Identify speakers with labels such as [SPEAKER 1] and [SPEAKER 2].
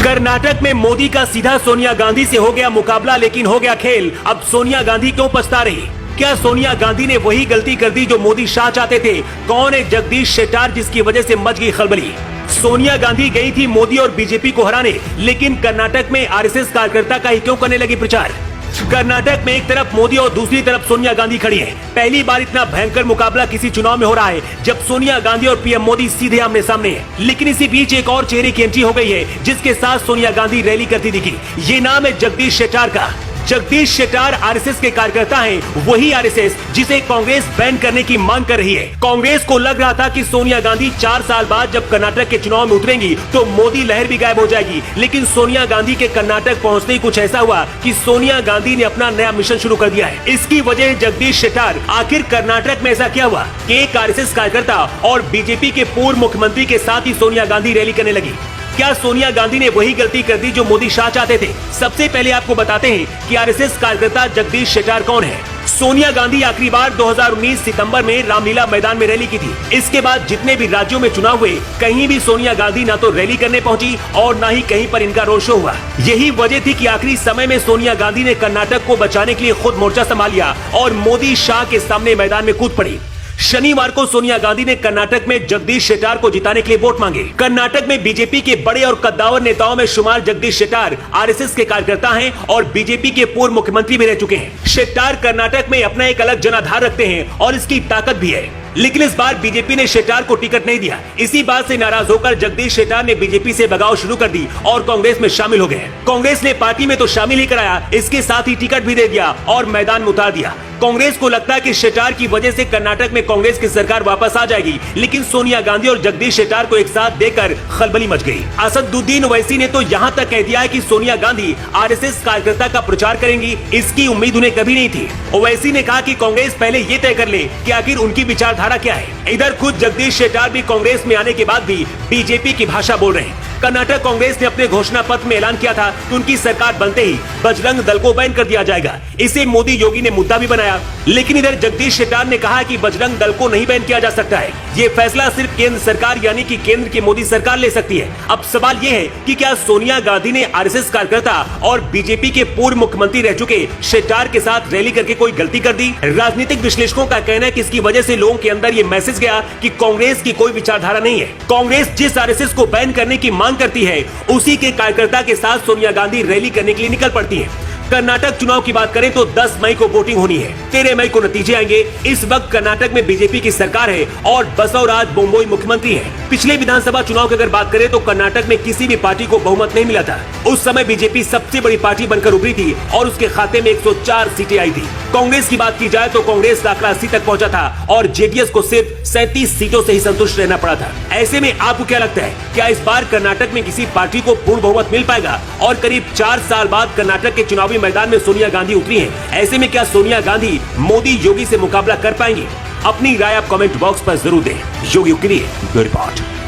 [SPEAKER 1] कर्नाटक में मोदी का सीधा सोनिया गांधी से हो गया मुकाबला, लेकिन हो गया खेल। अब सोनिया गांधी क्यों पछता रही? क्या सोनिया गांधी ने वही गलती कर दी जो मोदी शाह चाहते थे? कौन है जगदीश शेट्टार जिसकी वजह से मच गई खलबली? सोनिया गांधी गई थी मोदी और बीजेपी को हराने, लेकिन कर्नाटक में आरएसएस कार्यकर्ता का ही क्यों करने लगी प्रचार? कर्नाटक में एक तरफ मोदी और दूसरी तरफ सोनिया गांधी खड़ी है। पहली बार इतना भयंकर मुकाबला किसी चुनाव में हो रहा है जब सोनिया गांधी और पीएम मोदी सीधे आमने सामने हैं। लेकिन इसी बीच एक और चेहरे की एंट्री हो गई है जिसके साथ सोनिया गांधी रैली करती दिखी। ये नाम है जगदीश शेट्टार का। जगदीश शेट्टार आरएसएस के कार्यकर्ता हैं, वही आरएसएस जिसे कांग्रेस बैन करने की मांग कर रही है। कांग्रेस को लग रहा था कि सोनिया गांधी 4 साल बाद जब कर्नाटक के चुनाव में उतरेंगी तो मोदी लहर भी गायब हो जाएगी, लेकिन सोनिया गांधी के कर्नाटक पहुंचते ही कुछ ऐसा हुआ कि सोनिया गांधी ने अपना नया मिशन शुरू कर दिया है। इसकी वजह जगदीश शेट्टार। आखिर कर्नाटक में ऐसा क्या हुआ कि एक आरएसएस कार्यकर्ता और बीजेपी के पूर्व मुख्यमंत्री के साथ ही सोनिया गांधी रैली करने लगी? क्या सोनिया गांधी ने वही गलती कर दी जो मोदी शाह चाहते थे? सबसे पहले आपको बताते हैं कि आरएसएस कार्यकर्ता जगदीश शेट्टार कौन है। सोनिया गांधी आखिरी बार 2019 सितंबर में रामलीला मैदान में रैली की थी। इसके बाद जितने भी राज्यों में चुनाव हुए, कहीं भी सोनिया गांधी ना तो रैली करने पहुंची और ना ही कहीं पर इनका रोड शो हुआ। यही वजह थी कि आखिरी समय में सोनिया गांधी ने कर्नाटक को बचाने के लिए खुद मोर्चा संभाल लिया और मोदी शाह के सामने मैदान में कूद पड़ी। शनिवार को सोनिया गांधी ने कर्नाटक में जगदीश शेट्टार को जिताने के लिए वोट मांगे। कर्नाटक में बीजेपी के बड़े और कद्दावर नेताओं में शुमार जगदीश शेट्टार आरएसएस के कार्यकर्ता हैं और बीजेपी के पूर्व मुख्यमंत्री भी रह चुके हैं। शेट्टार कर्नाटक में अपना एक अलग जनाधार रखते हैं और इसकी ताकत भी है, लेकिन इस बार बीजेपी ने शेट्टार को टिकट नहीं दिया। इसी बात से नाराज होकर जगदीश शेट्टार ने बीजेपी से बगाव शुरू कर दी और कांग्रेस में शामिल हो गए। कांग्रेस ने पार्टी में तो शामिल ही कराया, इसके साथ ही टिकट भी दे दिया और मैदान में उतार दिया। कांग्रेस को लगता है कि शेट्टार की वजह से कर्नाटक में कांग्रेस की सरकार वापस आ जाएगी, लेकिन सोनिया गांधी और जगदीश शेट्टार को एक साथ देकर खलबली मच गई। असदुद्दीन ओवैसी ने तो यहाँ तक कह दिया है कि सोनिया गांधी आरएसएस कार्यकर्ता का प्रचार करेंगी, इसकी उम्मीद उन्हें कभी नहीं थी। ओवैसी ने कहा कि कांग्रेस पहले ये तय कर ले कि आखिर उनकी विचारधारा क्या है। इधर खुद जगदीश शेट्टार भी कांग्रेस में आने के बाद भी बीजेपी की भाषा बोल रहे हैं। कर्नाटक कांग्रेस ने अपने घोषणा पत्र में ऐलान किया था कि उनकी सरकार बनते ही बजरंग दल को बैन कर दिया जाएगा। इसे मोदी योगी ने मुद्दा भी बनाया, लेकिन इधर जगदीश शेट्टार ने कहा कि बजरंग दल को नहीं बैन किया जा सकता है। ये फैसला सिर्फ केंद्र सरकार यानी कि केंद्र की मोदी सरकार ले सकती है। अब सवाल ये है कि क्या सोनिया गांधी ने आरएसएस कार्यकर्ता और बीजेपी के पूर्व मुख्यमंत्री रह चुके शेट्टार के साथ रैली करके कोई गलती कर दी? राजनीतिक विश्लेषकों का कहना है कि इसकी वजह से लोगों के अंदर ये मैसेज गया कि कांग्रेस की कोई विचारधारा नहीं है। कांग्रेस जिस आरएसएस को बैन करने की मांग करती है, उसी के कार्यकर्ता के साथ सोनिया गांधी रैली करने के लिए निकल पड़ती है। कर्नाटक चुनाव की बात करें तो 10 मई को वोटिंग होनी है, 13 मई को नतीजे आएंगे। इस वक्त कर्नाटक में बीजेपी की सरकार है और बसवराज बोम्मई मुख्यमंत्री है। पिछले विधानसभा चुनाव की अगर बात करें तो कर्नाटक में किसी भी पार्टी को बहुमत नहीं मिला था। उस समय बीजेपी सबसे बड़ी पार्टी बनकर उभरी थी और उसके खाते में 104 सीटें आई थी। कांग्रेस की बात की जाए तो कांग्रेस आंकड़ा 80 तक पहुंचा था और जेडीएस को सिर्फ 37 सीटों से ही संतुष्ट रहना पड़ा था। ऐसे में आपको क्या लगता है, क्या इस बार कर्नाटक में किसी पार्टी को पूर्ण बहुमत मिल पाएगा? और करीब 4 साल बाद कर्नाटक के चुनावी मैदान में सोनिया गांधी उतरी हैं। ऐसे में क्या सोनिया गांधी मोदी योगी से मुकाबला कर पाएंगी? अपनी राय आप कमेंट बॉक्स पर जरूर दें। योगी के लिए ब्यूरो रिपोर्ट।